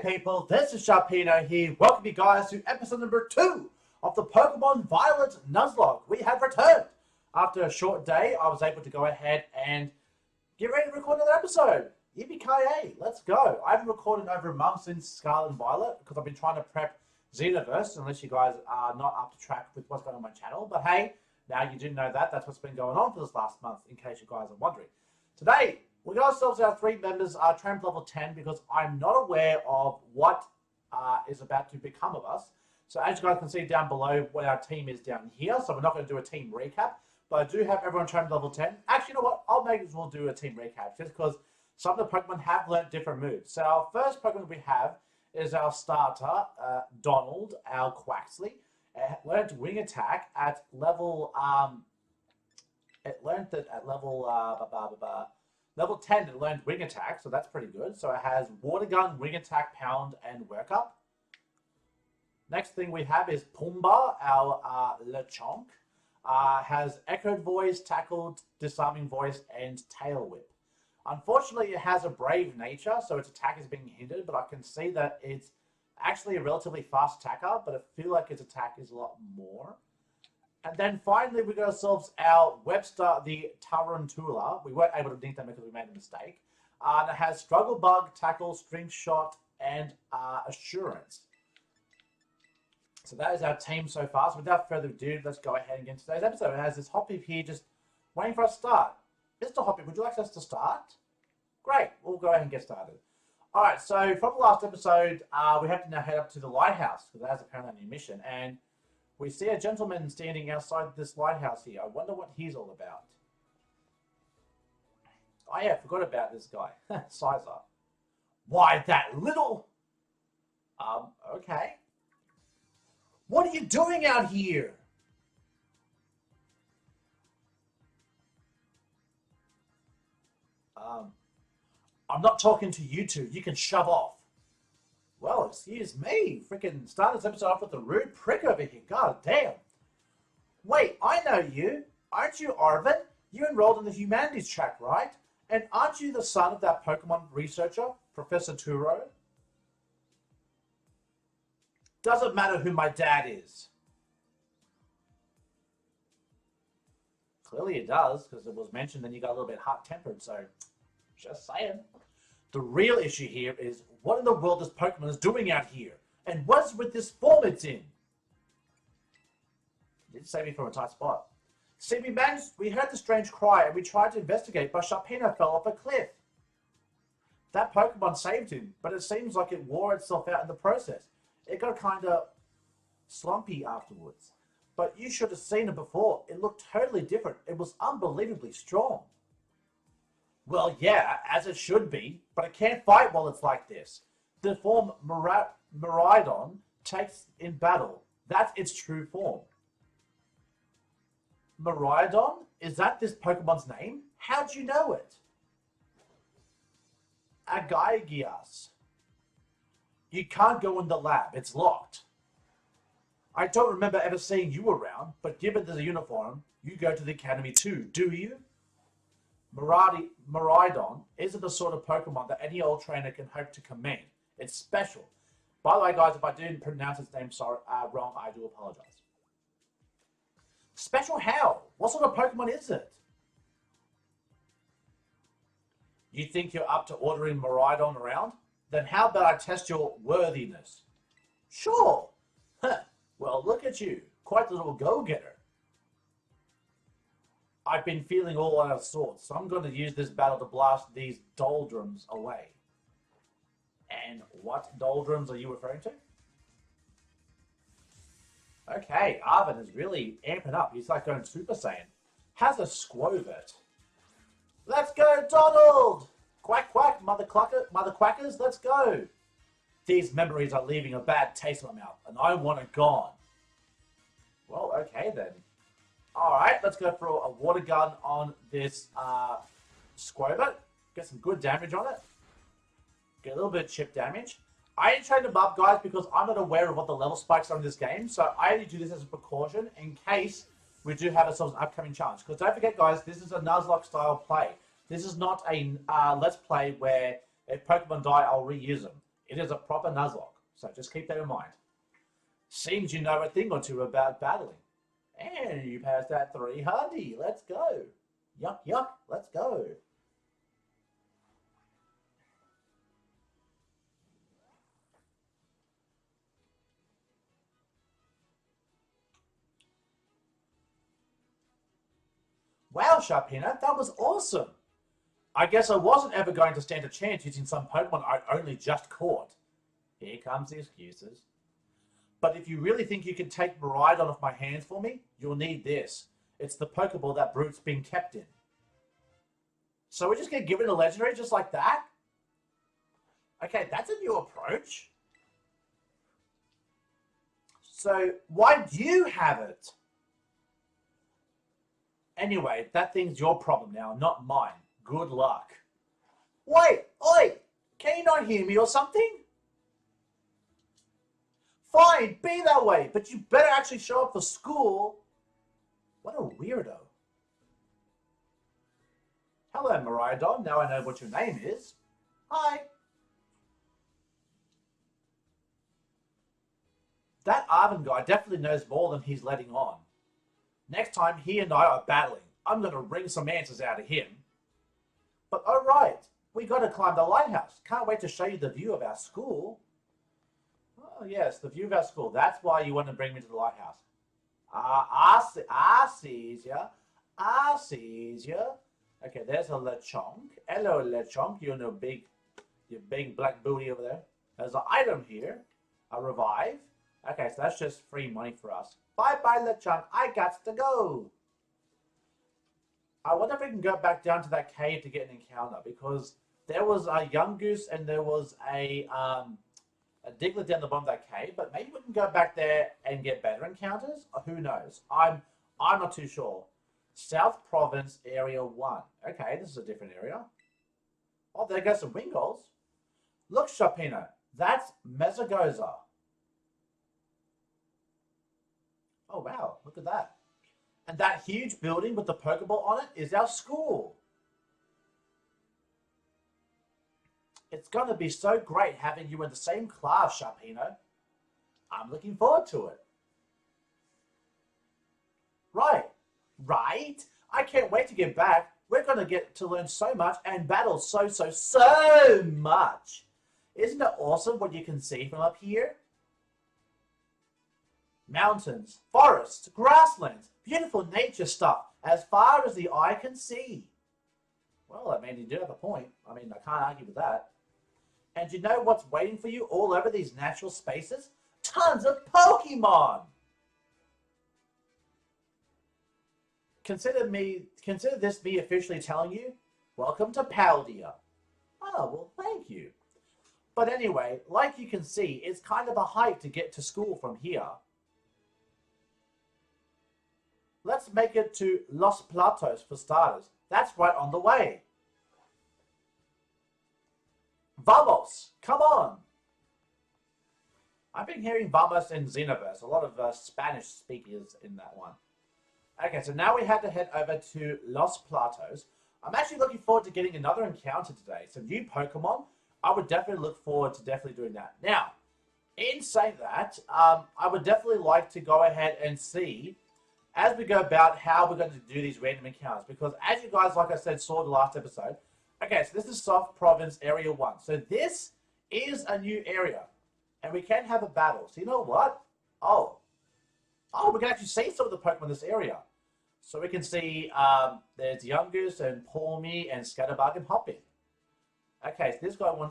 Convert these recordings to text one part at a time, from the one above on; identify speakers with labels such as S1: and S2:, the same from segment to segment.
S1: people, this is Sharpino here. Welcome you guys to episode number 2 of the Pokémon Violet Nuzlocke. We have returned. After a short day, I was able to go ahead and get ready to record another episode. Yippee-ki-yay, let's go. I haven't recorded in over a month since Scarlet and Violet because I've been trying to prep Xenoverse, unless you guys are not up to track with what's going on my channel. But hey, now you do know that. That's what's been going on for this last month, in case you guys are wondering. Today, we got ourselves our 3 members, trained level 10, because I'm not aware of what is about to become of us. So as you guys can see down below, what our team is down here. So we're not going to do a team recap, but I do have everyone trained level 10. Actually, you know what? I'll make as well do a team recap, just because some of the Pokemon have learnt different moves. So our first Pokemon we have is our starter, Donald, our Quaxley. It learned Wing Attack at level, level 10, it learned Wing Attack, so that's pretty good. So it has Water Gun, Wing Attack, Pound, and Work Up. Next thing we have is Pumbaa, our Lechonk. Has Echoed Voice, Tackled, Disarming Voice, and Tail Whip. Unfortunately, it has a Brave nature, so its attack is being hindered, but I can see that it's actually a relatively fast attacker, but I feel like its attack is a lot more. And then finally, we got ourselves our Webster, the Tarantula. We weren't able to nick them because we made a mistake. And it has Struggle Bug, Tackle, String Shot, and Assurance. So that is our team so far. So without further ado, let's go ahead and get into today's episode. It has this Hoppip here just waiting for us to start. Mr. Hoppip, would you like us to start? Great, we'll go ahead and get started. Alright, so from the last episode, we have to now head up to the lighthouse, because that is apparently a new mission. And we see a gentleman standing outside this lighthouse here. I wonder what he's all about. Oh yeah, I forgot about this guy. Sizer. Why, that little... okay. What are you doing out here? I'm not talking to you two. You can shove off. Well, excuse me. Freaking start this episode off with a rude prick over here. God damn. Wait, I know you. Aren't you Arvin? You enrolled in the humanities track, right? And aren't you the son of that Pokemon researcher, Professor Turo? Doesn't matter who my dad is. Clearly it does, because it was mentioned then you got a little bit hot-tempered, so just saying. The real issue here is, what in the world this Pokemon is doing out here? And what's with this form it's in? It did save me from a tight spot. See, we heard the strange cry and we tried to investigate, but Sharpino fell off a cliff. That Pokemon saved him, but it seems like it wore itself out in the process. It got kind of slumpy afterwards. But you should have seen it before. It looked totally different. It was unbelievably strong. Well, yeah, as it should be, but it can't fight while it's like this. The form Miraidon takes in battle. That's its true form. Miraidon? Is that this Pokemon's name? How'd you know it? Agaigias. You can't go in the lab. It's locked. I don't remember ever seeing you around, but given the uniform, you go to the academy too, do you? Miraidon isn't the sort of Pokemon that any old trainer can hope to command. It's special. By the way, guys, if I didn't pronounce its name wrong, I do apologize. Special how? What sort of Pokemon is it? You think you're up to ordering Miraidon around? Then how about I test your worthiness? Sure. Huh. Well, look at you. Quite the little go-getter. I've been feeling all out of sorts, so I'm going to use this battle to blast these doldrums away. And what doldrums are you referring to? Okay, Arvin is really amping up. He's like going Super Saiyan. Has a Squovert. Let's go, Donald! Quack, quack, mother quackers, let's go! These memories are leaving a bad taste in my mouth, and I want it gone. Well, okay then. Alright, let's go for a water gun on this Squovert. Get some good damage on it. Get a little bit of chip damage. I didn't train them up, guys, because I'm not aware of what the level spikes are in this game, so I only do this as a precaution in case we do have ourselves an upcoming challenge. Because don't forget, guys, this is a Nuzlocke style play. This is not a Let's Play where if Pokemon die, I'll reuse them. It is a proper Nuzlocke, so just keep that in mind. Seems you know a thing or two about battling. And you passed that 300. Let's go. Yuck, yuck. Let's go. Wow, Sharpino, that was awesome. I guess I wasn't ever going to stand a chance using some Pokemon I'd only just caught. Here comes the excuses. But if you really think you can take Miraidon off my hands for me, you'll need this. It's the Pokeball that Brute's been kept in. So we're just going to give it a legendary just like that? Okay, that's a new approach. So why do you have it? Anyway, that thing's your problem now, not mine. Good luck. Wait, oi! Can you not hear me or something? Fine, be that way, but you better actually show up for school. What a weirdo. Hello, Miraidon. Now I know what your name is. Hi. That Arvin guy definitely knows more than he's letting on. Next time he and I are battling, I'm going to wring some answers out of him. But alright, we got to climb the lighthouse. Can't wait to show you the view of our school. Oh yes, the view of our school. That's why you want to bring me to the lighthouse. I sees ya. I sees ya. Okay, there's a Lechonk. Hello, Lechonk. You know, your big black booty over there. There's an item here. A revive. Okay, so that's just free money for us. Bye-bye, Lechonk. I got to go. I wonder if we can go back down to that cave to get an encounter, because there was a young goose and there was a Diglett down the bottom of that cave, but maybe we can go back there and get better encounters? Or who knows? I'm not too sure. South Province, Area 1. Okay, this is a different area. Oh, there goes some Wingulls. Look, Sharpino, that's Mesagoza. Oh, wow, look at that. And that huge building with the Pokeball on it is our school. It's going to be so great having you in the same class, Sharpino. I'm looking forward to it. Right. I can't wait to get back. We're going to get to learn so much and battle so much. Isn't it awesome what you can see from up here? Mountains, forests, grasslands, beautiful nature stuff as far as the eye can see. Well, I mean, you do have a point. I mean, I can't argue with that. And you know what's waiting for you all over these natural spaces? Tons of Pokemon! Consider this me officially telling you, welcome to Paldea. Oh, well, thank you. But anyway, like you can see, it's kind of a hike to get to school from here. Let's make it to Los Platos for starters. That's right on the way. Vamos! Come on! I've been hearing Vamos in Xenoverse. A lot of Spanish speakers in that one. Okay, so now we have to head over to Los Platos. I'm actually looking forward to getting another encounter today. Some new Pokemon. I would definitely look forward to doing that. Now, in saying that, I would definitely like to go ahead and see, as we go about, how we're going to do these random encounters. Because as you guys, like I said, saw the last episode, okay, so this is South Province Area 1. So this is a new area. And we can have a battle. So you know what? Oh, we can actually see some of the Pokemon in this area. So we can see there's Yungoos and Pawmi and Scatterbug and Hopping. Okay, so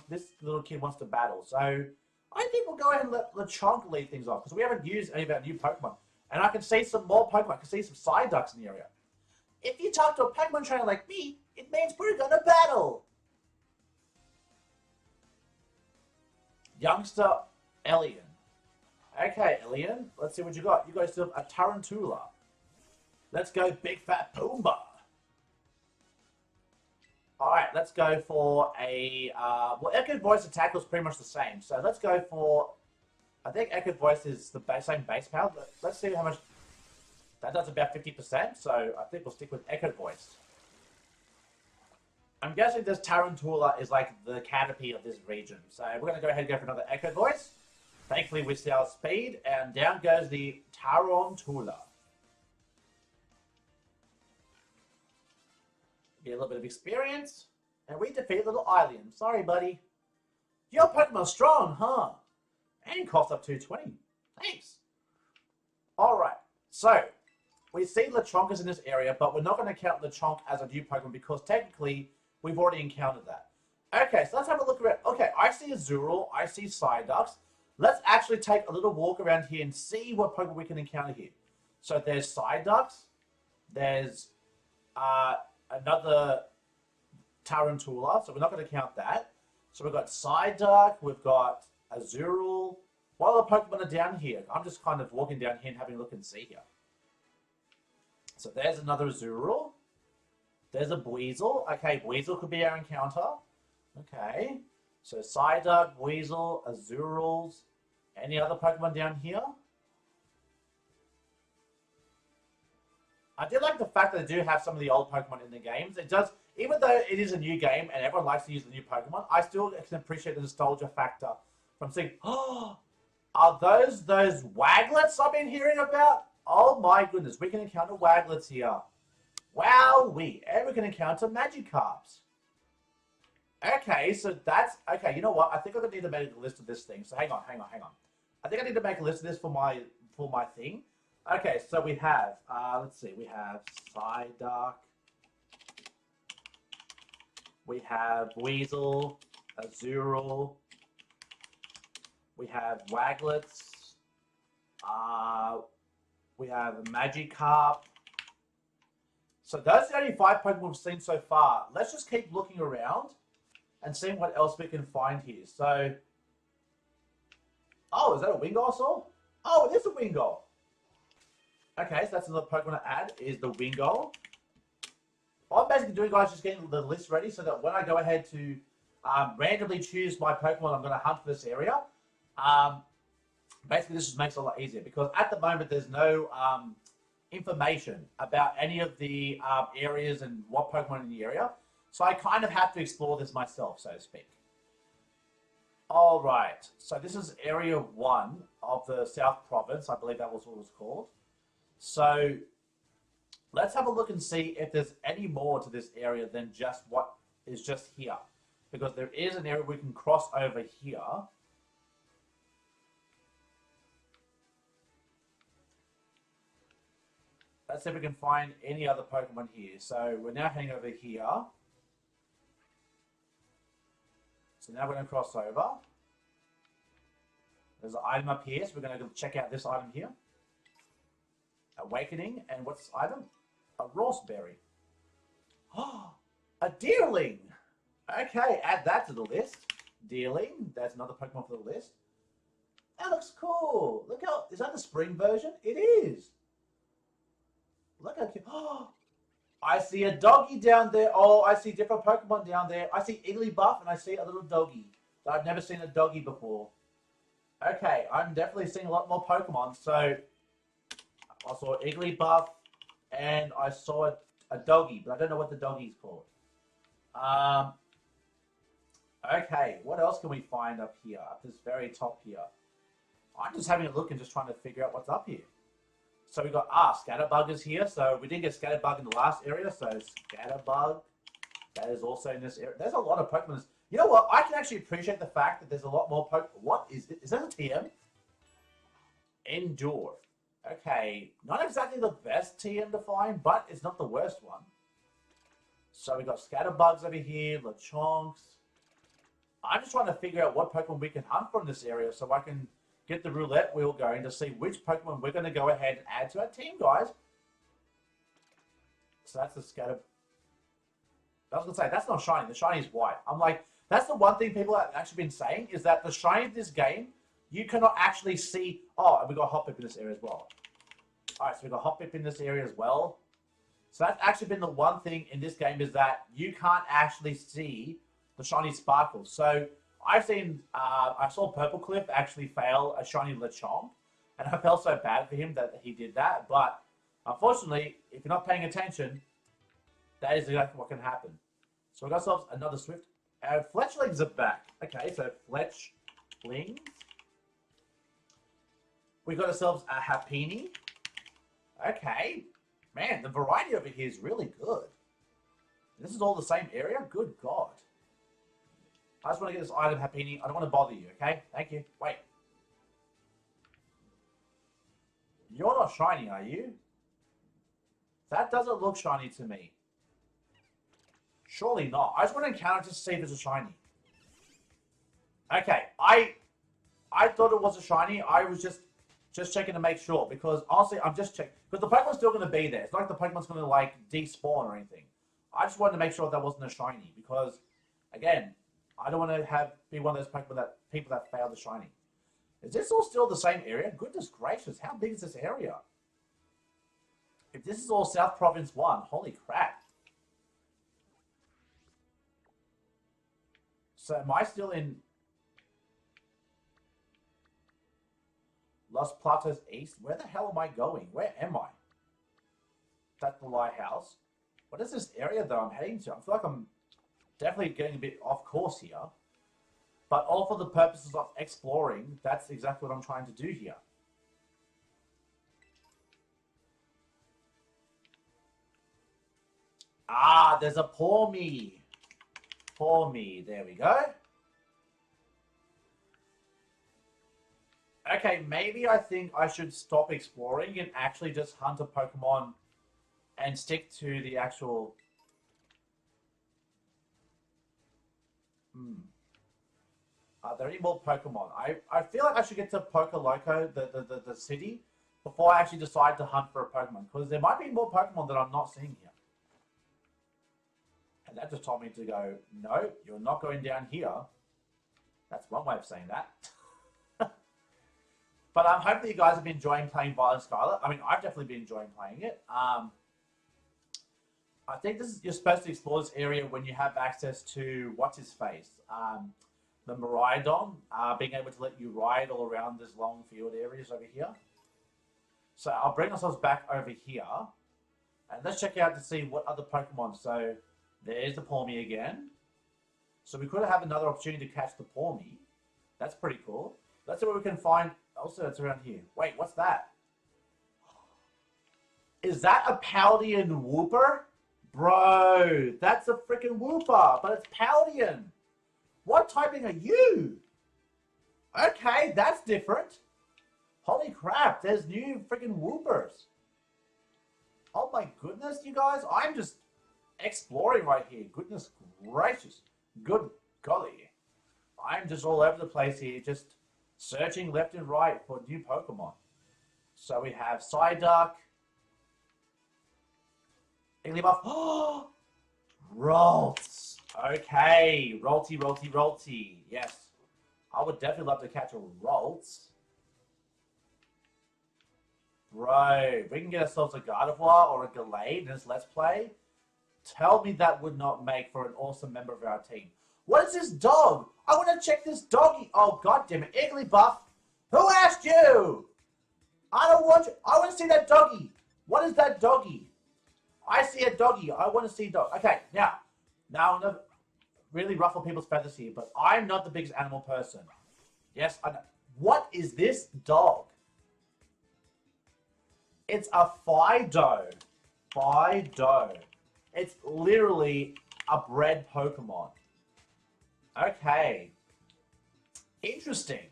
S1: this little kid wants to battle. So I think we'll go ahead and let Lechonk lead things off, because we haven't used any of our new Pokemon. And I can see some more Pokemon. I can see some Psyducks in the area. If you talk to a Pokemon trainer like me, it means we're going to battle. Youngster Elian. Okay, Elian, let's see what you got. You guys still have a Tarantula. Let's go Big Fat Pumbaa. Alright, let's go for a... well, Echo Voice attack was pretty much the same. So let's go for... I think Echo Voice is the same base power. Let's see how much... That does about 50%, so I think we'll stick with Echo Voice. I'm guessing this Tarantula is like the canopy of this region. So we're going to go ahead and go for another Echo Voice. Thankfully, we see our speed, and down goes the Tarantula. Get a little bit of experience, and we defeat little Alien. Sorry, buddy. Your Pokemon's strong, huh? And cost up 220. Thanks. Alright, so we see Lechonk is in this area, but we're not going to count Lechonk as a new Pokemon because technically we've already encountered that. Okay, so let's have a look around. Okay, I see Azurill, I see Psyducks. Let's actually take a little walk around here and see what Pokemon we can encounter here. So there's Psyducks, there's another Tarantula, so we're not going to count that. So we've got Psyduck, we've got Azurill. What other Pokemon are down here? I'm just kind of walking down here and having a look and see here. So there's another Azurill. There's a Weasel. Okay, Weasel could be our encounter. Okay. So Psyduck, Weasel, Azurills. Any other Pokemon down here? I did like the fact that they do have some of the old Pokemon in the games. It does, even though it is a new game and everyone likes to use the new Pokemon, I still can appreciate the nostalgia factor from seeing, oh, are those Waglets I've been hearing about? Oh my goodness, we can encounter Waglets here. Wowee, and we can encounter Magikarps. Okay, so that's, okay, you know what? I think I'm going to need to make a list of this thing. So hang on. I think I need to make a list of this for my thing. Okay, so we have, let's see, we have Psyduck. We have Weasel, Azurill. We have Waglets. We have Magikarp. So those are the only 5 Pokemon we've seen so far. Let's just keep looking around and seeing what else we can find here. So, oh, is that a Wingull I saw? Oh, it is a Wingull. Okay, so that's another Pokemon to add, is the Wingull. What I'm basically doing, guys, is just getting the list ready so that when I go ahead to randomly choose my Pokemon I'm going to hunt for this area, basically this just makes it a lot easier because at the moment there's no information about any of the areas and what Pokemon in the area. So I kind of have to explore this myself, so to speak. All right, so this is Area 1 of the South Province. I believe that was what it was called. So let's have a look and see if there's any more to this area than just what is just here. Because there is an area we can cross over here. Let's see if we can find any other Pokemon here. So we're now heading over here. So now we're going to cross over. There's an item up here, so we're going to go check out this item here. Awakening, and what's this item? A Roseberry. Oh, a Deerling! Okay, add that to the list. Deerling, that's another Pokemon for the list. That looks cool. Look how, is that the spring version? It is. Look how cute. Oh, I see a doggy down there. Oh, I see different Pokemon down there. I see Igglybuff and I see a little doggy. I've never seen a doggy before. Okay, I'm definitely seeing a lot more Pokemon. So I saw Igglybuff and I saw a doggy, but I don't know what the doggy's called. Okay, what else can we find up here? Up this very top here. I'm just having a look and just trying to figure out what's up here. So we got Scatterbug is here. So we didn't get Scatterbug in the last area. So Scatterbug, that is also in this area. There's a lot of Pokemon. You know what? I can actually appreciate the fact that there's a lot more Pokemon. What is it? Is that a TM? Endure. Okay, not exactly the best TM to find, but it's not the worst one. So we got Scatterbugs over here, Lechonks. I'm just trying to figure out what Pokemon we can hunt from this area so I can get the roulette wheel going to see which Pokemon we're going to go ahead and add to our team, guys. So that's the Scatter. I was going to say, that's not shiny. The shiny is white. I'm like, that's the one thing people have actually been saying is that the shiny of this game, you cannot actually see. Oh, and we got Hoppip in this area as well. Alright, so we got Hoppip in this area as well. So that's actually been the one thing in this game is that you can't actually see the shiny sparkles. So I've seen, I saw Purple Cliff actually fail a shiny Lechonk, and I felt so bad for him that he did that. But unfortunately, if you're not paying attention, that is exactly what can happen. So we got ourselves another Swift. Our Fletchlings are back. Okay, so Fletchlings. We got ourselves a Happini. Okay. Man, the variety over here is really good. This is all the same area? Good God. I just want to get this item, Happini. I don't want to bother you, okay? Thank you. Wait. You're not shiny, are you? That doesn't look shiny to me. Surely not. I just want to encounter to see if it's a shiny. Okay, I thought it was a shiny. I was just checking to make sure, because honestly, I'm just checking. Because the Pokemon's still going to be there. It's not like the Pokemon's going to, like, despawn or anything. I just wanted to make sure that wasn't a shiny, because, again, I don't want to be one of those people that fail the shiny. Is this all still the same area? Goodness gracious, how big is this area? If this is all South Province 1, holy crap. So am I still in Los Platos East? Where the hell am I going? Where am I? That's the lighthouse. What is this area that I'm heading to? I feel like I'm definitely getting a bit off course here. But all for the purposes of exploring, that's exactly what I'm trying to do here. Ah, there's a Pawmi. Pawmi, there we go. Okay, maybe I think I should stop exploring and actually just hunt a Pokemon and stick to the actual... Are there any more Pokemon? I feel like I should get to Loco, the city, before I actually decide to hunt for a Pokemon. Because there might be more Pokemon that I'm not seeing here. And that just told me to go, no, you're not going down here. That's one way of saying that. But hopefully you guys have been enjoying playing Violet Scarlet. I mean, I've definitely been enjoying playing it. I think you're supposed to explore this area when you have access to, what's his face? The Miraidon, being able to let you ride all around this long field areas over here. So I'll bring ourselves back over here. And let's check out to see what other Pokemon. So there's the Pawmi again. So we could have another opportunity to catch the Pawmi. That's pretty cool. Let's see what we can find. Also, it's around here. Wait, what's that? Is that a Paldean Wooper? Bro, that's a freaking Wooper, but it's Paldean. What typing are you? Okay, that's different. Holy crap, there's new freaking Woopers. Oh my goodness, you guys. I'm just exploring right here. Goodness gracious. Good golly. I'm just all over the place here, just searching left and right for new Pokemon. So we have Psyduck. Igglybuff. Oh! Ralts. Okay. Rolty. Yes. I would definitely love to catch a Ralts. Bro, we can get ourselves a Gardevoir or a Gallade in this Let's Play. Tell me that would not make for an awesome member of our team. What is this dog? I want to check this doggy. Oh, goddammit. Igglybuff. Who asked you? I don't want you. I want to see that doggy. What is that doggy? I see a doggy. I want to see a dog. Okay, now I'm going to really ruffle people's feathers here, but I'm not the biggest animal person. Yes, I know. What is this dog? It's a Fido. Fido. It's literally a bred Pokemon. Okay. Interesting.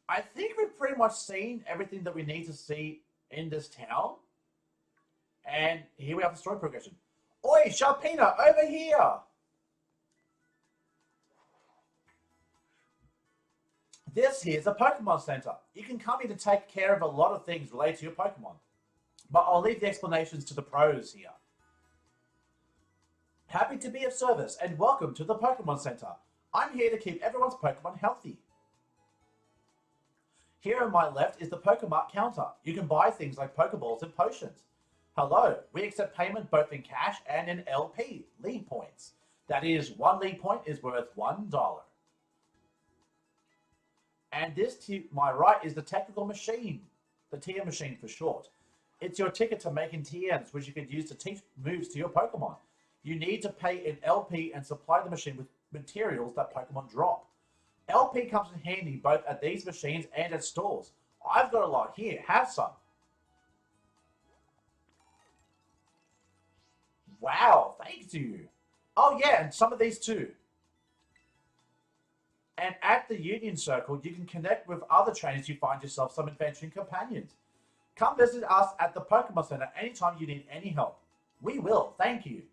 S1: I think we've pretty much seen everything that we need to see in this town. And here we have the story progression. Oi, Sharpino, over here! This here's a Pokemon Center. You can come here to take care of a lot of things related to your Pokemon. But I'll leave the explanations to the pros here. Happy to be of service and welcome to the Pokemon Center. I'm here to keep everyone's Pokemon healthy. Here on my left is the Pokemart counter. You can buy things like Pokeballs and potions. Hello, we accept payment both in cash and in LP, lead points. That is, one lead point is worth $1. And this to my right is the technical machine, the TM machine for short. It's your ticket to making TMs, which you can use to teach moves to your Pokemon. you need to pay an LP and supply the machine with materials that Pokemon drop. LP comes in handy both at these machines and at stores. I've got a lot here. Have some. Wow, thank you. Oh yeah, and some of these too. And at the Union Circle, you can connect with other trainers you find yourself some adventuring companions. Come visit us at the Pokemon Center anytime you need any help. We will, thank you.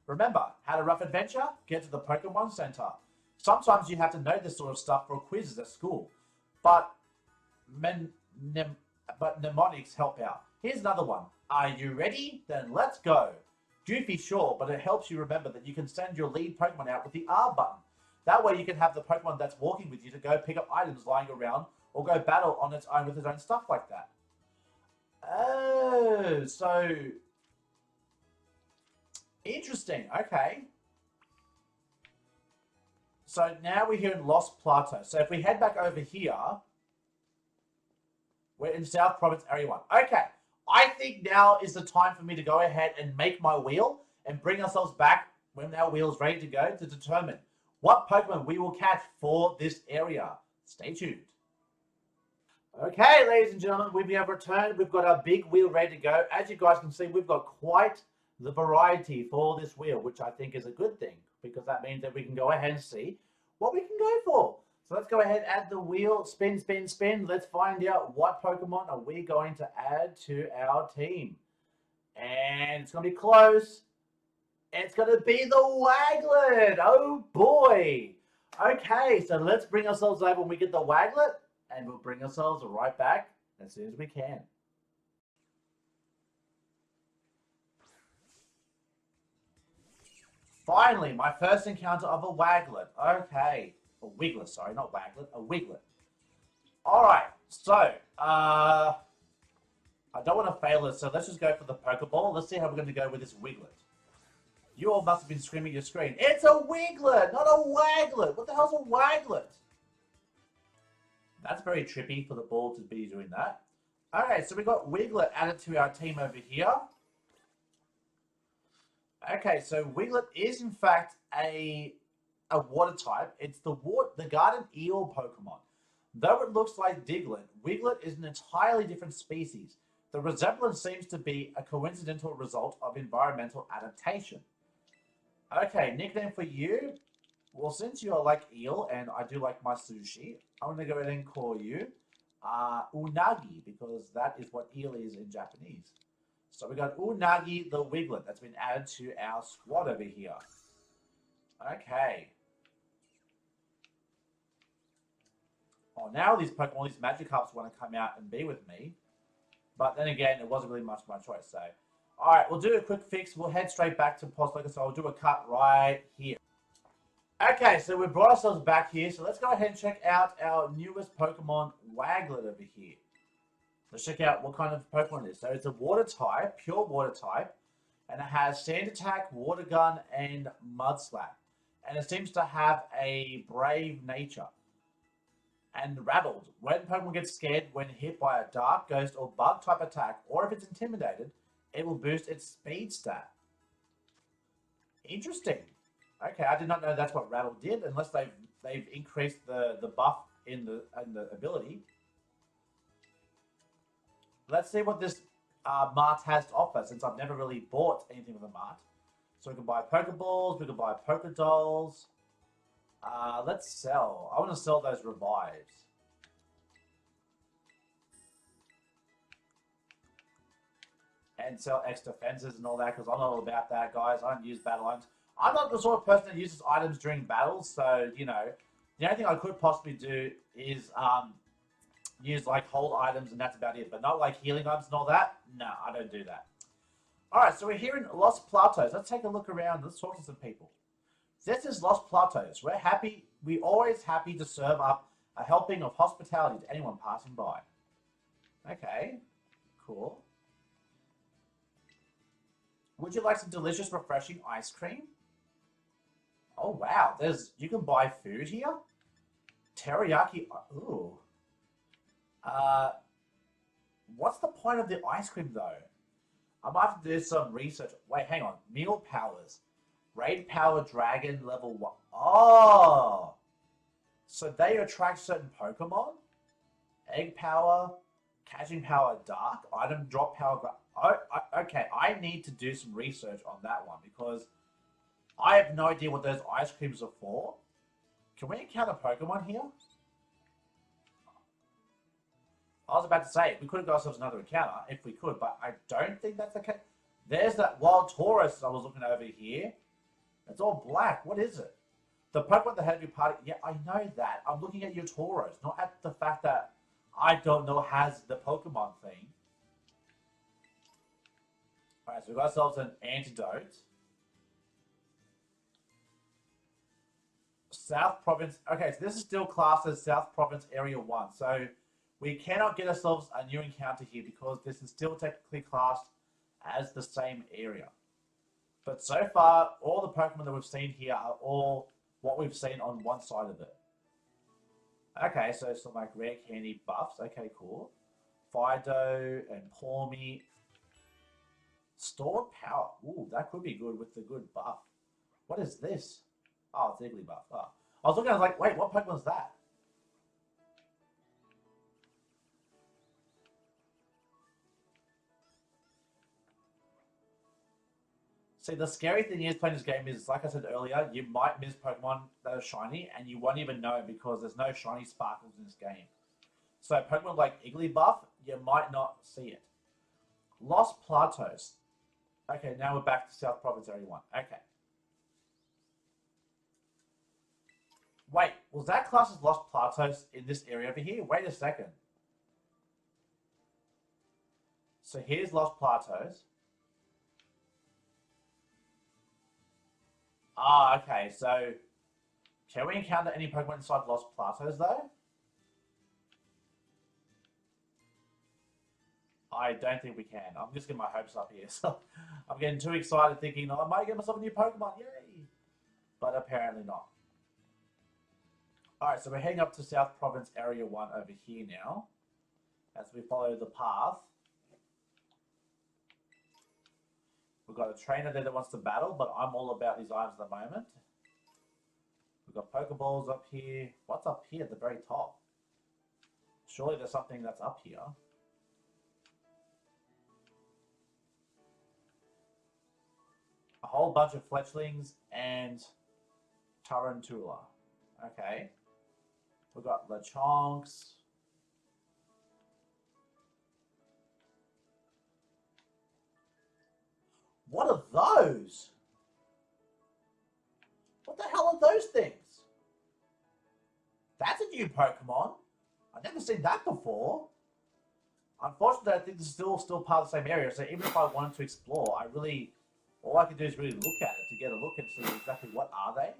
S1: Remember, had a rough adventure? Get to the Pokemon Center. Sometimes you have to know this sort of stuff for quizzes at school, but mnemonics help out. Here's another one. Are you ready? Then let's go. Goofy, sure, but it helps you remember that you can send your lead Pokemon out with the R button. That way you can have the Pokemon that's walking with you to go pick up items lying around or go battle on its own with its own stuff like that. Oh, so... interesting, okay. So now we're here in Lost Plateau. So if we head back over here, we're in South Province Area 1. Okay, I think now is the time for me to go ahead and make my wheel and bring ourselves back when our wheel's ready to go to determine what Pokemon we will catch for this area. Stay tuned. Okay, ladies and gentlemen, we have returned. We've got our big wheel ready to go. As you guys can see, we've got quite the variety for this wheel, which I think is a good thing, because that means that we can go ahead and see what we can go for. So let's go ahead, add the wheel, spin, spin, spin. Let's find out what Pokemon are we going to add to our team. And it's going to be close. It's going to be the Waglet. Oh, boy. Okay, so let's bring ourselves over when we get the Waglet, and we'll bring ourselves right back as soon as we can. Finally, my first encounter of a Waglet. Okay. A Wiglet, sorry, not Waglet, a Wiglet. Alright, so, I don't want to fail this, so let's just go for the Pokeball. Let's see how we're going to go with this Wiglet. You all must have been screaming at your screen. It's a Wiglet, not a Waglet. What the hell's a Waglet? That's very trippy for the ball to be doing that. Okay, so we got Wiglet added to our team over here. Okay, so Wiglet is in fact a water type. It's the garden eel Pokemon. Though it looks like Diglett, Wiglet is an entirely different species. The resemblance seems to be a coincidental result of environmental adaptation. Okay, nickname for you. Well, since you are like eel, and I do like my sushi, I'm going to go ahead and call you Unagi, because that is what eel is in Japanese. So we got Unagi the Wiglet that's been added to our squad over here. Okay. Oh, now these Pokemon, these Magikarps want to come out and be with me. But then again, it wasn't really much of my choice, so. Alright, we'll do a quick fix. We'll head straight back to Postlocker, so I'll do a cut right here. Okay, so we brought ourselves back here, so let's go ahead and check out our newest Pokemon, Waglet, over here. Let's check out what kind of Pokemon it is. So it's a water type, pure water type, and it has Sand Attack, Water Gun, and Mud Slap. And it seems to have a brave nature. And Rattled. When Pokemon gets scared when hit by a Dark, Ghost, or Bug type attack, or if it's intimidated, it will boost its speed stat. Interesting. Okay, I did not know that's what Rattle did, unless they've increased the buff in the ability. Let's see what this mart has to offer, since I've never really bought anything with a mart. So we can buy Pokeballs, we can buy Pokedolls. Let's sell. I want to sell those revives. And sell extra fences and all that, because I'm not all about that, guys. I don't use battle items. I'm not the sort of person that uses items during battles, so, you know, the only thing I could possibly do is use, like, hold items, and that's about it. But not, like, healing items and all that. No, I don't do that. Alright, so we're here in Lost Plateaus. Let's take a look around. Let's talk to some people. This is Lost Plateaus. We're always happy to serve up a helping of hospitality to anyone passing by. Okay, cool. Would you like some delicious, refreshing ice cream? Oh wow, you can buy food here. Teriyaki. Ooh. What's the point of the ice cream though? I might have to do some research. Wait, hang on. Meal powers. Raid Power Dragon level 1. Oh! So they attract certain Pokemon? Egg Power, Catching Power Dark, Item Drop Power... Okay, I need to do some research on that one because I have no idea what those ice creams are for. Can we encounter Pokemon here? I was about to say, we could have got ourselves another encounter if we could, but I don't think that's the case. There's that wild Taurus I was looking over here. It's all black. What is it? The Pokemon that had your party. Yeah, I know that. I'm looking at your Tauros, not at the fact that I don't know has the Pokemon thing. Alright, so we've got ourselves an antidote. South Province. Okay, so this is still classed as South Province Area 1. So we cannot get ourselves a new encounter here because this is still technically classed as the same area. But so far, all the Pokemon that we've seen here are all what we've seen on one side of it. Okay, so some like rare candy buffs. Okay, cool. Fido and Pawmi. Stored power. Ooh, that could be good with the good buff. What is this? Oh, it's Igglybuff. Oh. I was looking, I was like, wait, what Pokemon's that? See, the scary thing is playing this game is, like I said earlier, you might miss Pokemon that are shiny, and you won't even know because there's no shiny sparkles in this game. So Pokemon like Igglybuff, you might not see it. Lost Plateaus. Okay, now we're back to South Province Area 1. Okay. Wait, was that class as Lost Plateaus in this area over here? Wait a second. So here's Lost Plateaus. Ah, okay, so can we encounter any Pokemon inside Lost Plateaus though? I don't think we can. I'm just getting my hopes up here. So I'm getting too excited thinking, oh, I might get myself a new Pokemon, yay! But apparently not. Alright, so we're heading up to South Province Area 1 over here now. As we follow the path. We've got a trainer there that wants to battle, but I'm all about these items at the moment. We've got Pokeballs up here. What's up here at the very top? Surely there's something that's up here. A whole bunch of Fletchlings and Tarantula. Okay. We've got Lechonks. What are those? What the hell are those things? That's a new Pokemon. I've never seen that before. Unfortunately, I think this is still part of the same area, so even if I wanted to explore, all I can do is really look at it to get a look and see exactly what are they.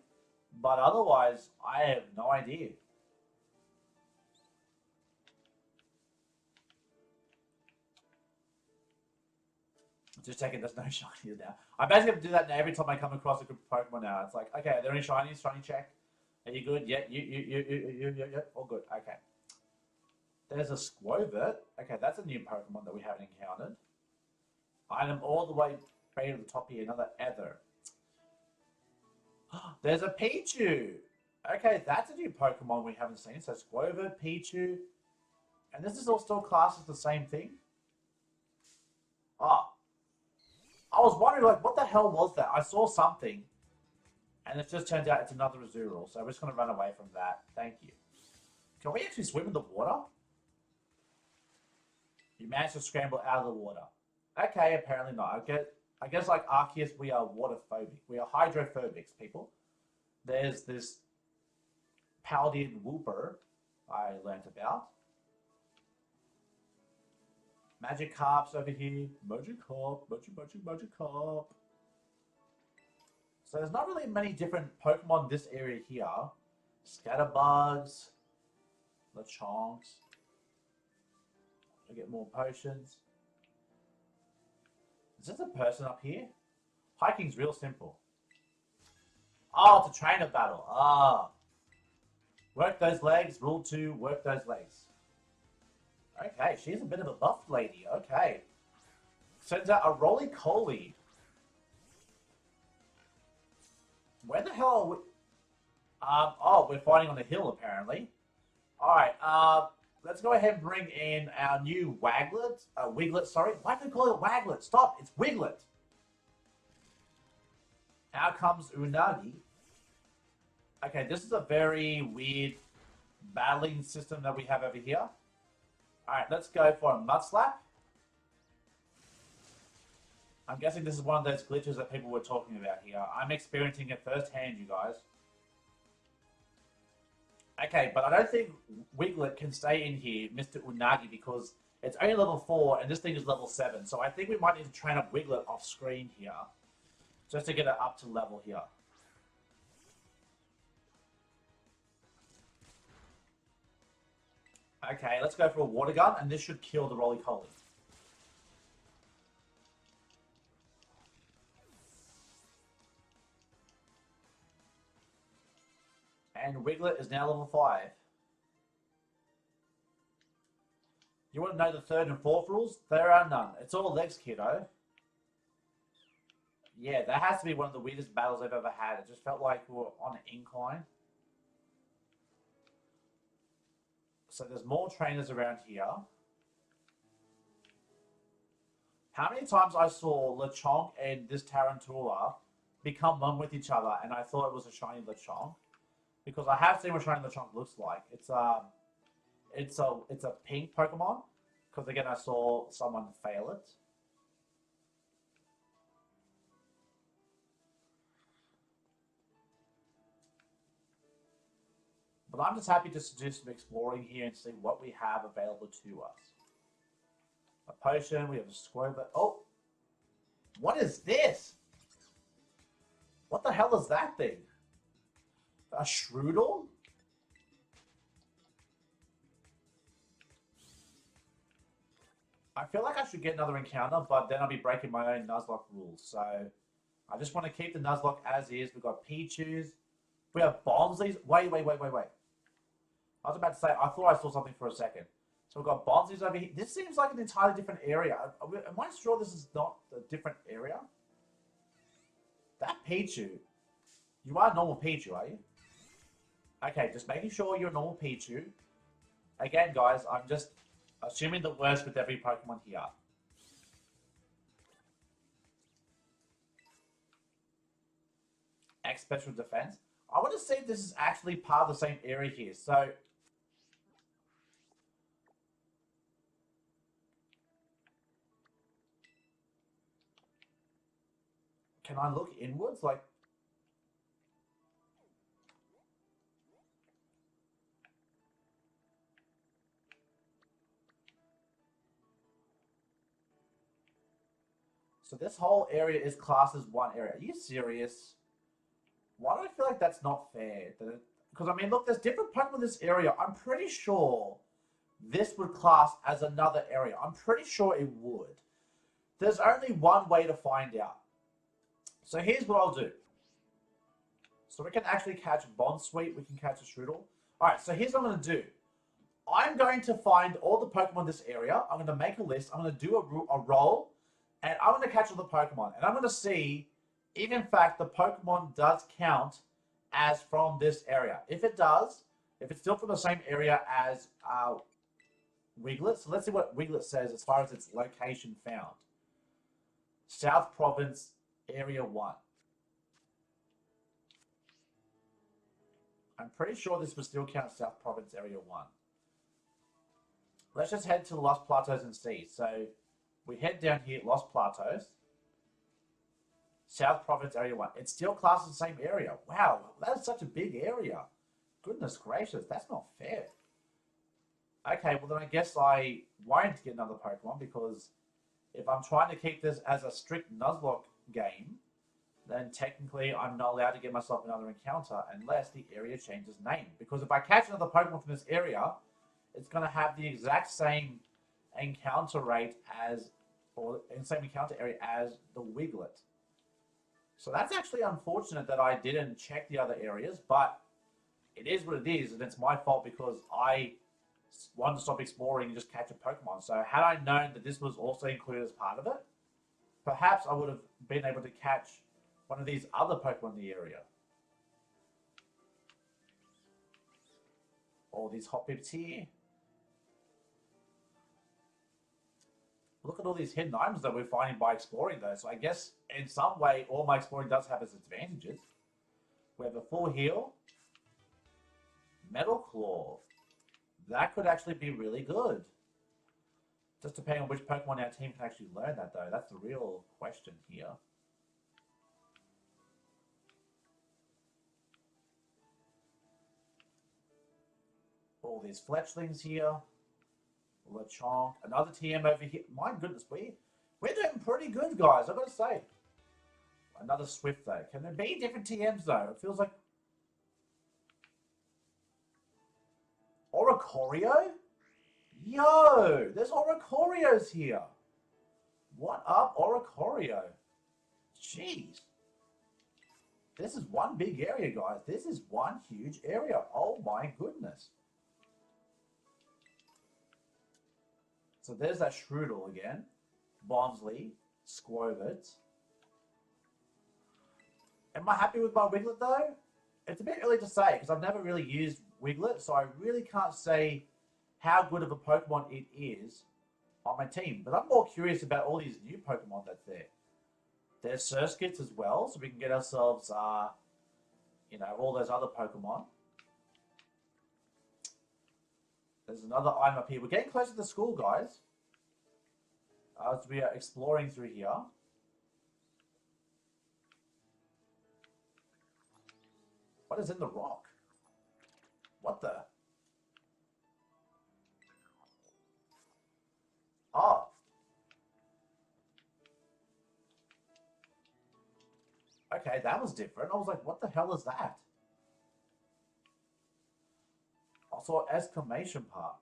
S1: But otherwise, I have no idea. Just checking there's no shinies now. I basically have to do that now every time I come across a group of Pokemon now. It's like, okay, are there any shinies? Shiny check. Are you good? Yeah, you, all good. Okay. There's a Squovert. Okay, that's a new Pokemon that we haven't encountered. Item all the way right to the top here, another Ether. There's a Pichu. Okay, that's a new Pokemon we haven't seen. So Squovert, Pichu. And this is all still classed as the same thing? Ah. I was wondering, like, what the hell was that? I saw something, and it just turns out it's another Azurill, so we're just going to run away from that. Thank you. Can we actually swim in the water? You managed to scramble out of the water. Okay, apparently not. I guess like Arceus, we are water-phobic. We are hydrophobics, people. There's this Paldean Wooper I learnt about. Magikarp's over here. Magikarp. Magikarp. So there's not really many different Pokemon in this area here. Scatterbugs. Lechonks. I get more potions. Is this a person up here? Hiking's real simple. Oh, it's a trainer battle. Ah. Work those legs. Rule 2, work those legs. Okay, she's a bit of a buff lady. Okay. Sends out a Roly-Poly. Where the hell are we? Oh, we're fighting on a hill apparently. Alright, let's go ahead and bring in our new Waglet. Wiglet, sorry. Why do they call it Waglet? Stop, it's Wiglet. Out comes Unagi. Okay, this is a very weird battling system that we have over here. Alright, let's go for a Mud Slap. I'm guessing this is one of those glitches that people were talking about here. I'm experiencing it firsthand, you guys. Okay, but I don't think Wiglet can stay in here, Mr. Unagi, because it's only level 4 and this thing is level 7. So I think we might need to train up Wiglet off screen here, just to get it up to level here. Okay, let's go for a water gun, and this should kill the roly-poly. And Wiglet is now level 5. You want to know the 3rd and 4th rules? There are none. It's all legs, kiddo. Yeah, that has to be one of the weirdest battles I've ever had. It just felt like we were on an incline. So there's more trainers around here. How many times I saw Lechonk and this Tarantula become one with each other, and I thought it was a shiny Lechonk, because I have seen what shiny Lechonk looks like. It's a pink Pokemon, because again I saw someone fail it. But I'm just happy just to do some exploring here and see what we have available to us. A potion, we have a Squirtle. Oh! What is this? What the hell is that thing? A Shroodle? I feel like I should get another encounter, but then I'll be breaking my own Nuzlocke rules. So I just want to keep the Nuzlocke as is. We've got Pichus. We have Bonzis. Wait. I was about to say, I thought I saw something for a second. So we've got Bonzis over here. This seems like an entirely different area. Am I sure this is not a different area? That Pichu. You are a normal Pichu, are you? Okay, just making sure you're a normal Pichu. Again, guys, I'm just assuming the worst with every Pokemon here. X Special Defense. I want to see if this is actually part of the same area here. So, can I look inwards? Like, so this whole area is classed as one area. Are you serious? Why do I feel like that's not fair? Because, I mean, look, there's different Pokemon in this area. I'm pretty sure this would class as another area. I'm pretty sure it would. There's only one way to find out. So here's what I'll do. So we can actually catch Bonsweet. We can catch a Shroodle. Alright, so here's what I'm going to do. I'm going to find all the Pokemon in this area. I'm going to make a list. I'm going to do a roll. And I'm going to catch all the Pokemon. And I'm going to see if, in fact, the Pokemon does count as from this area. If it does, if it's still from the same area as Wiglet. So let's see what Wiglet says as far as its location found. South Province, Area 1. I'm pretty sure this would still count South Province, Area 1. Let's just head to Lost Plateaus and see. So we head down here, Lost Plateaus. South Province, Area 1. It's still classed as the same area. Wow, that's such a big area. Goodness gracious, that's not fair. Okay, well then I guess I won't get another Pokemon, because if I'm trying to keep this as a strict Nuzlocke game, then technically I'm not allowed to get myself another encounter unless the area changes name. Because if I catch another Pokemon from this area, it's going to have the exact same encounter rate as, or same encounter area as the Wiglet. So that's actually unfortunate that I didn't check the other areas, but it is what it is, and it's my fault because I wanted to stop exploring and just catch a Pokemon. So had I known that this was also included as part of it, perhaps I would have been able to catch one of these other Pokemon in the area. All these hot pips here. Look at all these hidden items that we're finding by exploring though. So I guess in some way, all my exploring does have its advantages. We have a full heal. Metal Claw. That could actually be really good. Just depending on which Pokemon our team can actually learn that though. That's the real question here. All these fletchlings here. Lechonk. Another TM over here. My goodness, we're doing pretty good, guys. I've got to say. Another Swift, though. Can there be different TMs, though? It feels like... Oricorio? Yo! There's Oricorios here. What up, Oricorio? Jeez. This is one big area, guys. This is one huge area. Oh, my goodness. So there's that Shroodle again. Bonsley. Squovit. Am I happy with my Wiglet though? It's a bit early to say because I've never really used Wiglet, so I really can't say how good of a Pokemon it is on my team. But I'm more curious about all these new Pokemon that's there. There's Surskits as well, so we can get ourselves, you know, all those other Pokemon. There's another item up here. We're getting closer to the school, guys. As we are exploring through here. What is in the rock? What the? Oh. Okay, that was different. I was like, what the hell is that? I saw an exclamation part.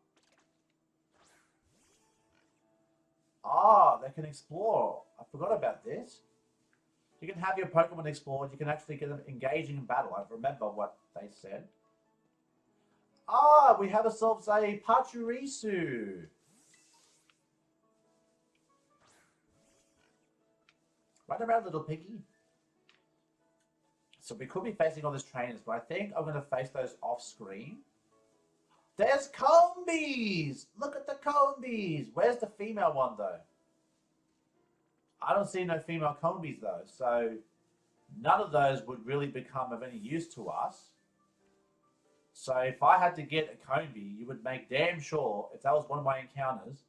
S1: Ah, they can explore. I forgot about this. You can have your Pokemon explored. You can actually get them engaging in battle. I remember what they said. Ah, we have ourselves a Pachirisu. Right around, little piggy. So we could be facing all these trainers, but I think I'm going to face those off screen. There's Combies! Look at the Combies! Where's the female one, though? I don't see no female Combies, though. So none of those would really become of any use to us. So if I had to get a Combee, you would make damn sure, if that was one of my encounters,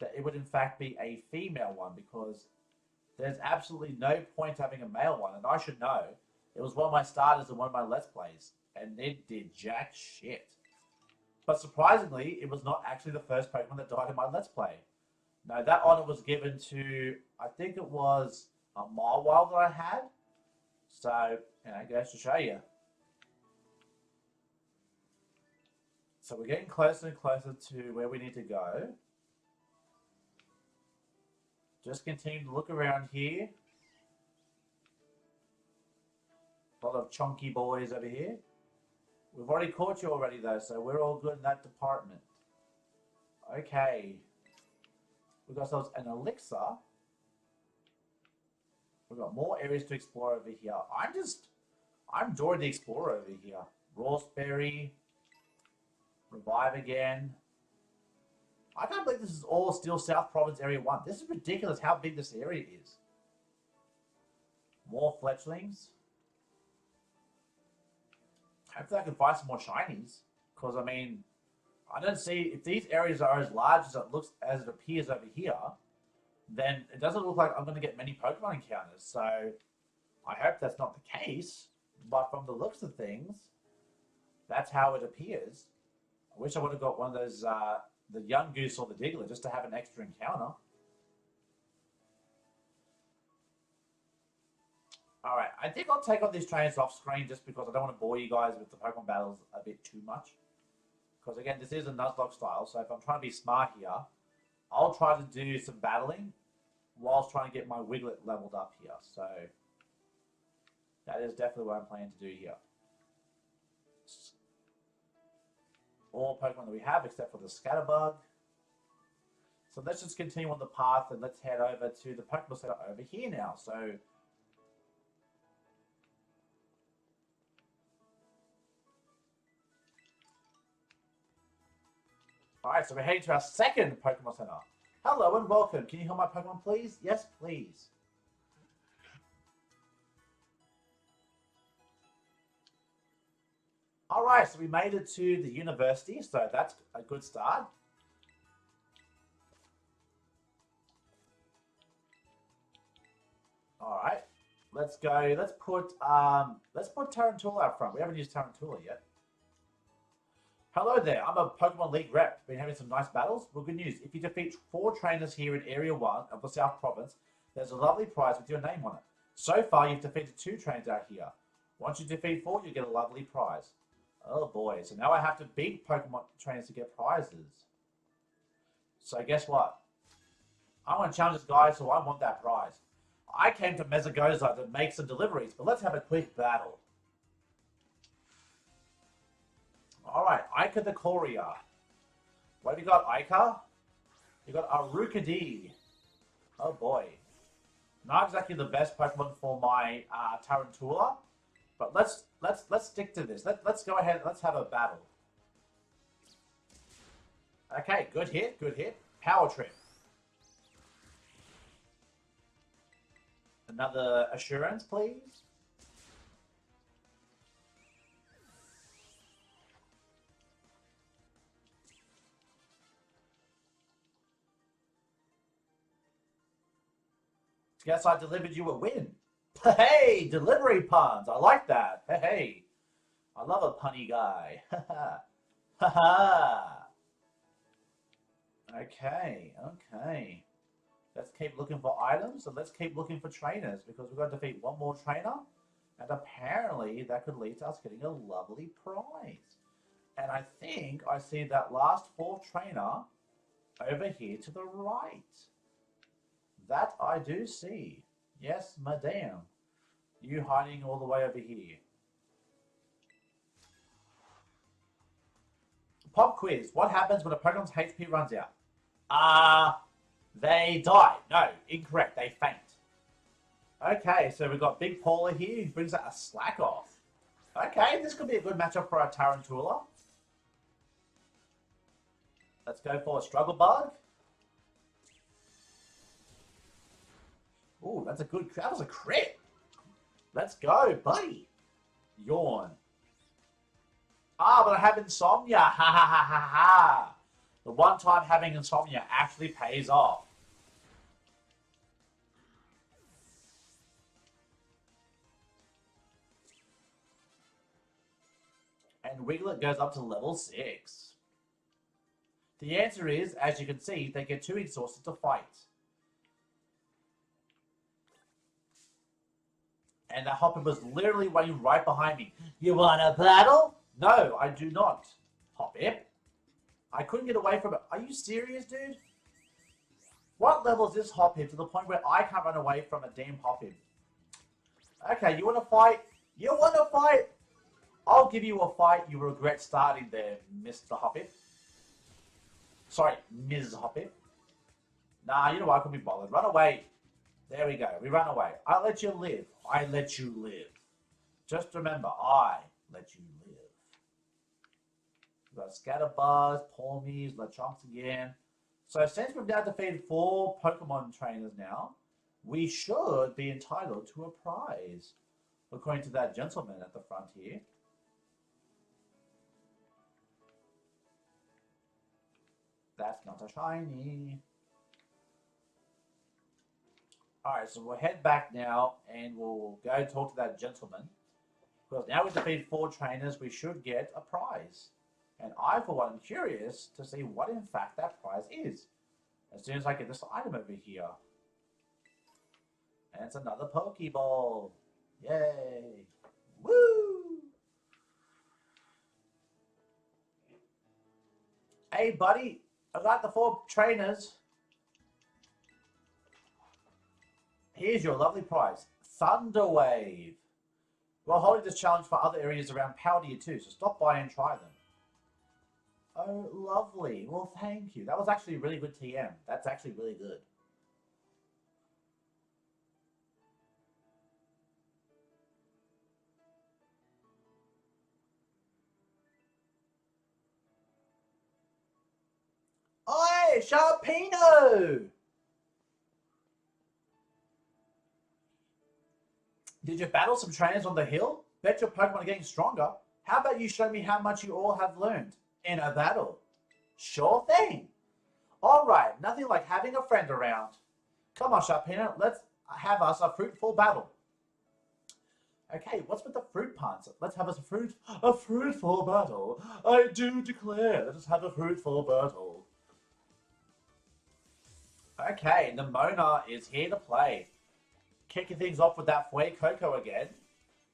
S1: that it would in fact be a female one, because there's absolutely no point having a male one. And I should know. It was one of my starters in one of my Let's Plays, and it did jack shit. But surprisingly, it was not actually the first Pokemon that died in my Let's Play. No, that honor was given to, I think it was a Mawile that I had. So, you know, it goes to show you. So we're getting closer and closer to where we need to go. Just continue to look around here. A lot of chunky boys over here. We've already caught you already though, so we're all good in that department. Okay. We've got ourselves an elixir. We've got more areas to explore over here. I'm Dora the Explorer over here. Rawsberry. Revive again. I can't believe this is all still South Province Area 1. This is ridiculous how big this area is. More fletchlings. Hopefully I can find some more shinies. Because, I mean, I don't see... If these areas are as large as it appears over here, then it doesn't look like I'm going to get many Pokemon encounters. So, I hope that's not the case. But from the looks of things, that's how it appears. I wish I would have got one of those, the young goose or the Diglett, just to have an extra encounter. Alright, I think I'll take on these trainers off screen just because I don't want to bore you guys with the Pokemon battles a bit too much. Because again, this is a Nuzlocke style, so if I'm trying to be smart here, I'll try to do some battling whilst trying to get my Wiglet leveled up here. So, that is definitely what I'm planning to do here. All Pokemon that we have except for the Scatterbug. So let's just continue on the path and let's head over to the Pokemon Center over here now. So Alright, so we're heading to our second Pokemon Center. Hello and welcome. Can you heal my Pokemon, please? Yes, please. Alright, so we made it to the university, so that's a good start. Alright, let's go. Let's put Tarantula up front. We haven't used Tarantula yet. Hello there, I'm a Pokemon League rep. Been having some nice battles. Well, good news. If you defeat 4 trainers here in Area 1 of the South Province, there's a lovely prize with your name on it. So far, you've defeated 2 trainers out here. Once you defeat 4, you get a lovely prize. Oh boy, so now I have to beat Pokemon trainers to get prizes. So guess what? I want to challenge this guy, so I want that prize. I came to Mesagoza to make some deliveries, but let's have a quick battle. Alright, Ica the Courier. What have you got, Ica? You got Arukadi. Oh boy. Not exactly the best Pokemon for my Tarantula, but let's stick to this. Let's go ahead and let's have a battle. Okay, good hit, good hit. Power Trip. Another assurance, please. Guess I delivered you a win. Hey, delivery puns. I like that. Hey, I love a punny guy. Okay, okay. Let's keep looking for items and let's keep looking for trainers because we've got to defeat 1 more trainer. And apparently that could lead to us getting a lovely prize. And I think I see that last 4th trainer over here to the right. That I do see. Yes, madame. You hiding all the way over here. Pop quiz. What happens when a Pokemon's HP runs out? They die. No, incorrect. They faint. Okay, so we've got Big Paula here who brings out a Slack Off. Okay, this could be a good matchup for our Tarantula. Let's go for a Struggle Bug. Ooh, that was a crit. Let's go, buddy. Yawn. But I have insomnia. Ha ha ha ha ha. The one time having insomnia actually pays off. And Wiglet goes up to level 6. The answer is, as you can see, they get too exhausted to fight. And that Hoppip was literally waiting right behind me. You want a battle? No, I do not, Hoppip. I couldn't get away from it. Are you serious, dude? What level is this Hoppip to the point where I can't run away from a damn Hoppip? Okay, you want to fight? You want to fight? I'll give you a fight you regret starting there, Mr. Hoppip. Sorry, Ms. Hoppip. Nah, you know what? I couldn't be bothered. Run away. There we go. We run away. I let you live. I let you live. Just remember, I let you live. We've got Scatterbuzz, Palmies, Lechonks again. So since we've now defeated 4 Pokemon trainers now, we should be entitled to a prize, according to that gentleman at the front here. That's not a shiny. Alright, so we'll head back now and we'll go talk to that gentleman. Because now we've defeated 4 trainers, we should get a prize. And I, for one, am curious to see what in fact that prize is. As soon as I get this item over here. And it's another Pokeball. Yay. Woo! Hey, buddy. I got the 4 trainers. Here's your lovely prize. Thunderwave. We're holding this challenge for other areas around Paldea too, so stop by and try them. Oh, lovely. Well, thank you. That was actually a really good TM. That's actually really good. Hey, Sharpino! Did you battle some trainers on the hill? Bet your Pokemon are getting stronger. How about you show me how much you all have learned in a battle? Sure thing. Alright, nothing like having a friend around. Come on, Sharpino, let's have us a fruitful battle. Okay, what's with the fruit puns? Let's have us a fruitful battle. I do declare, let us have a fruitful battle. Okay, Nemona is here to play. Kicking things off with that Fue Coco again,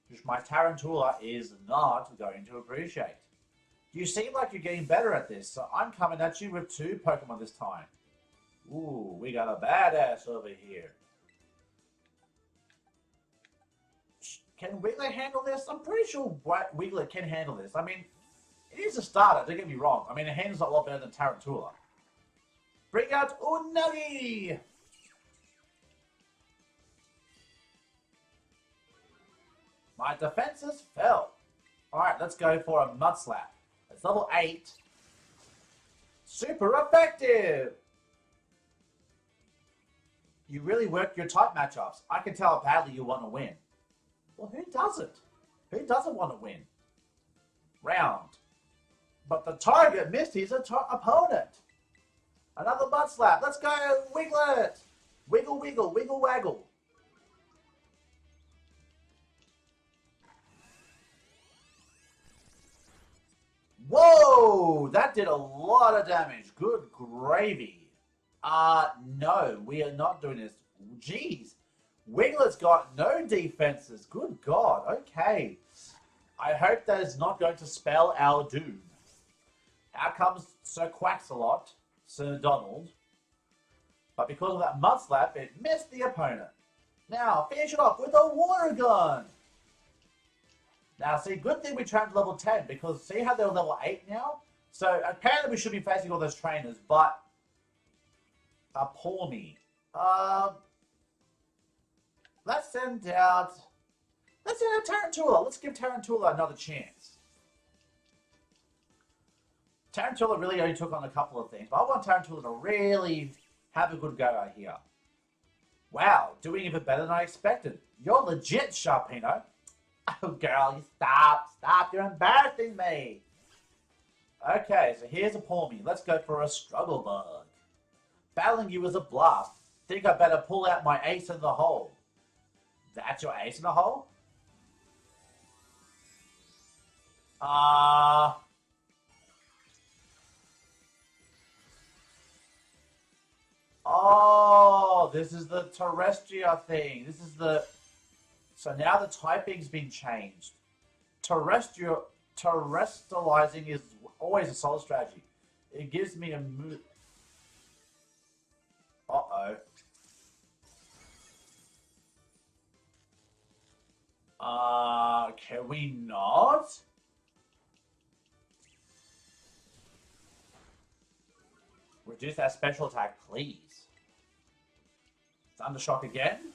S1: which my Tarantula is not going to appreciate. You seem like you're getting better at this, so I'm coming at you with 2 Pokemon this time. Ooh, we got a badass over here. Can Wiglet handle this? I'm pretty sure Wiglet can handle this. I mean, it is a starter, don't get me wrong. I mean, it handles a lot better than Tarantula. Bring out Unagi! My defenses fell. Alright, let's go for a Mud Slap. It's level 8. Super effective! You really work your type matchups. I can tell how badly you want to win. Well, who doesn't? Who doesn't want to win? Round. But the target missed his opponent. Another Mud Slap. Let's go, Wiglet! Wiggle, wiggle, wiggle, waggle. Whoa! That did a lot of damage. Good gravy. No, we are not doing this. Jeez. Wiglet's got no defenses. Good God. Okay. I hope that is not going to spell our doom. Out comes Sir Quaxalot, Sir Donald. But because of that Mud Slap, it missed the opponent. Now, finish it off with a Water Gun. Now, see, good thing we trained to level 10, because see how they're level 8 now? So, apparently we should be facing all those trainers, but... a Pawmi. Let's send out Tarantula. Let's give Tarantula another chance. Tarantula really only took on a couple of things, but I want Tarantula to really have a good go out here. Wow, doing even better than I expected. You're legit, Sharpino. Oh, girl, you stop. You're embarrassing me. Okay, so here's a Pawmi. Let's go for a Struggle Bug. Battling you is a blast. Think I better pull out my ace in the hole. That's your ace in the hole? Oh, this is the Terrestrial thing. This is the... So now the typing's been changed. Terestallizing is always a solid strategy. It gives me a move... Uh-oh. Can we not? Reduce that special attack, please. Thundershock again.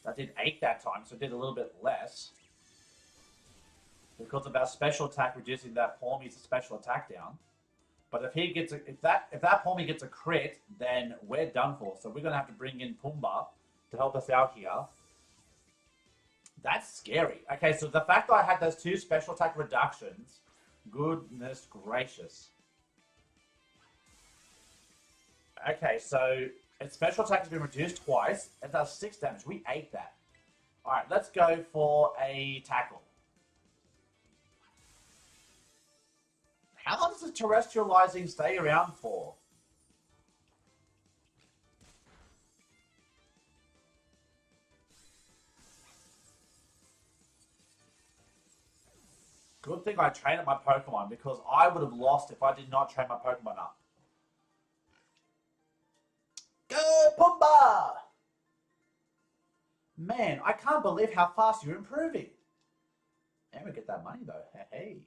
S1: That did 8 that time, so it did a little bit less. Because of our special attack reducing that Pawmi's special attack down. But if he gets if that Pawmi gets a crit, then we're done for. So we're gonna have to bring in Pumbaa to help us out here. That's scary. Okay, so the fact that I had those 2 special attack reductions, goodness gracious. Okay, so its special attack has been reduced twice. It does 6 damage. We ate that. Alright, let's go for a tackle. How long does the Terestallizing stay around for? Good thing I trained my Pokemon, because I would have lost if I did not train my Pokemon up. Go, Pumbaa! Man, I can't believe how fast you're improving. And we get that money though. Hey.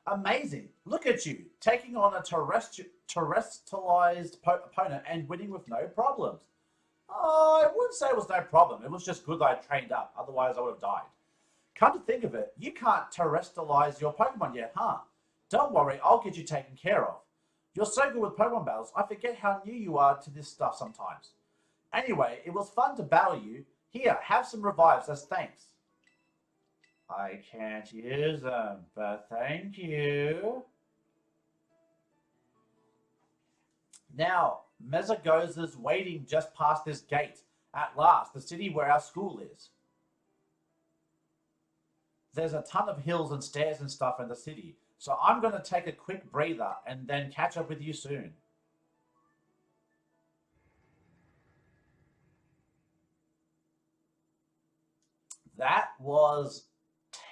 S1: Amazing. Look at you, taking on a terrestrialized opponent and winning with no problems. Oh, I wouldn't say it was no problem. It was just good that I trained up. Otherwise, I would have died. Come to think of it, you can't terrestrialize your Pokemon yet, huh? Don't worry, I'll get you taken care of. You're so good with Pokemon battles, I forget how new you are to this stuff sometimes. Anyway, it was fun to battle you. Here, have some revives as thanks. I can't use them, but thank you. Now, Mesagoza's waiting just past this gate. At last, the city where our school is. There's a ton of hills and stairs and stuff in the city, so I'm going to take a quick breather and then catch up with you soon. That was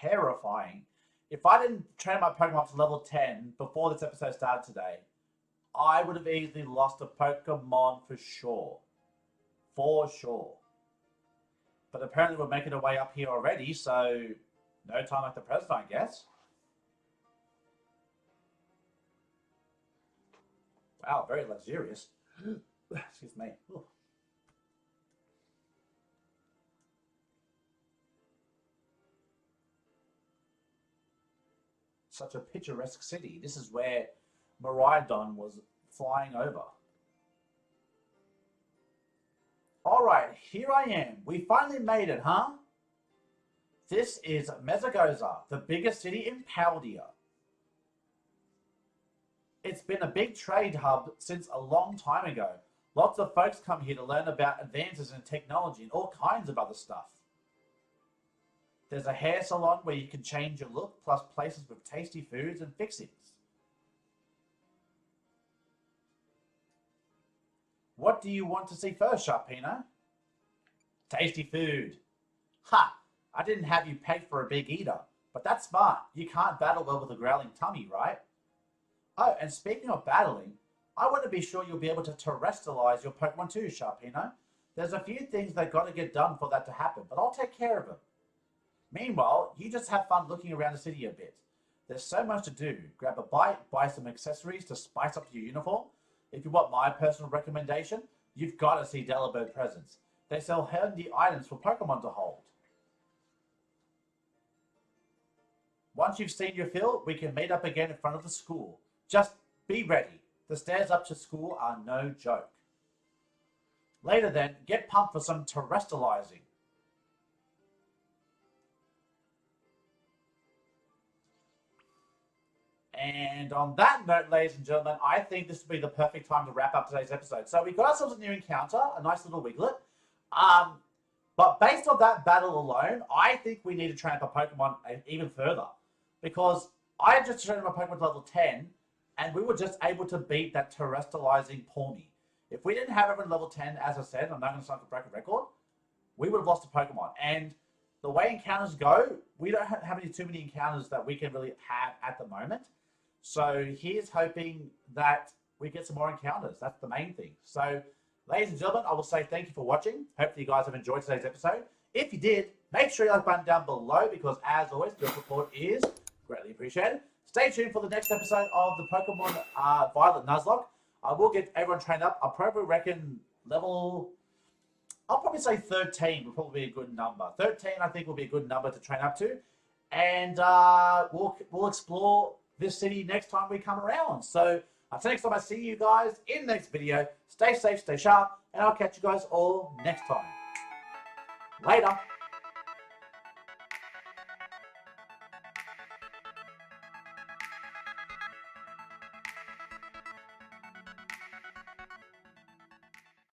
S1: terrifying. If I didn't train my Pokemon up to level 10 before this episode started today, I would have easily lost a Pokemon for sure. For sure. But apparently we're making our way up here already, so no time like the present, I guess. Wow, very luxurious. Excuse me. Ooh. Such a picturesque city. This is where Miraidon was flying over. Alright, here I am. We finally made it, huh? This is Mesagoza, the biggest city in Paldea. It's been a big trade hub since a long time ago. Lots of folks come here to learn about advances in technology and all kinds of other stuff. There's a hair salon where you can change your look, plus places with tasty foods and fixings. What do you want to see first, Sharpino? Tasty food. Ha! I didn't have you pegged for a big eater, but that's smart. You can't battle well with a growling tummy, right? Oh, and speaking of battling, I want to be sure you'll be able to terrestrialize your Pokemon too, Sharpino. There's a few things that got to get done for that to happen, but I'll take care of them. Meanwhile, you just have fun looking around the city a bit. There's so much to do. Grab a bite, buy some accessories to spice up your uniform. If you want my personal recommendation, you've got to see Delibird Presents. They sell handy items for Pokemon to hold. Once you've seen your fill, we can meet up again in front of the school. Just be ready. The stairs up to school are no joke. Later then, get pumped for some terrestrializing. And on that note, ladies and gentlemen, I think this would be the perfect time to wrap up today's episode. So we got ourselves a new encounter, a nice little Wiglet. But based on that battle alone, I think we need to train up a Pokemon even further. Because I just trained my Pokemon to level 10, and we were just able to beat that terrestrializing Pawmi. If we didn't have everyone level 10, as I said, I'm not going to start the bracket record, we would have lost a Pokemon. And the way encounters go, we don't have too many encounters that we can really have at the moment. So here's hoping that we get some more encounters. That's the main thing. So, ladies and gentlemen, I will say thank you for watching. Hopefully you guys have enjoyed today's episode. If you did, make sure you like the button down below because, as always, your support is greatly appreciated. Stay tuned for the next episode of the Pokemon Violet Nuzlocke. I will get everyone trained up. I probably reckon level... I'll probably say 13 will probably be a good number. 13, I think, will be a good number to train up to. And we'll explore this city next time we come around. So until next time I see you guys in the next video, stay safe, stay sharp, and I'll catch you guys all next time. Later.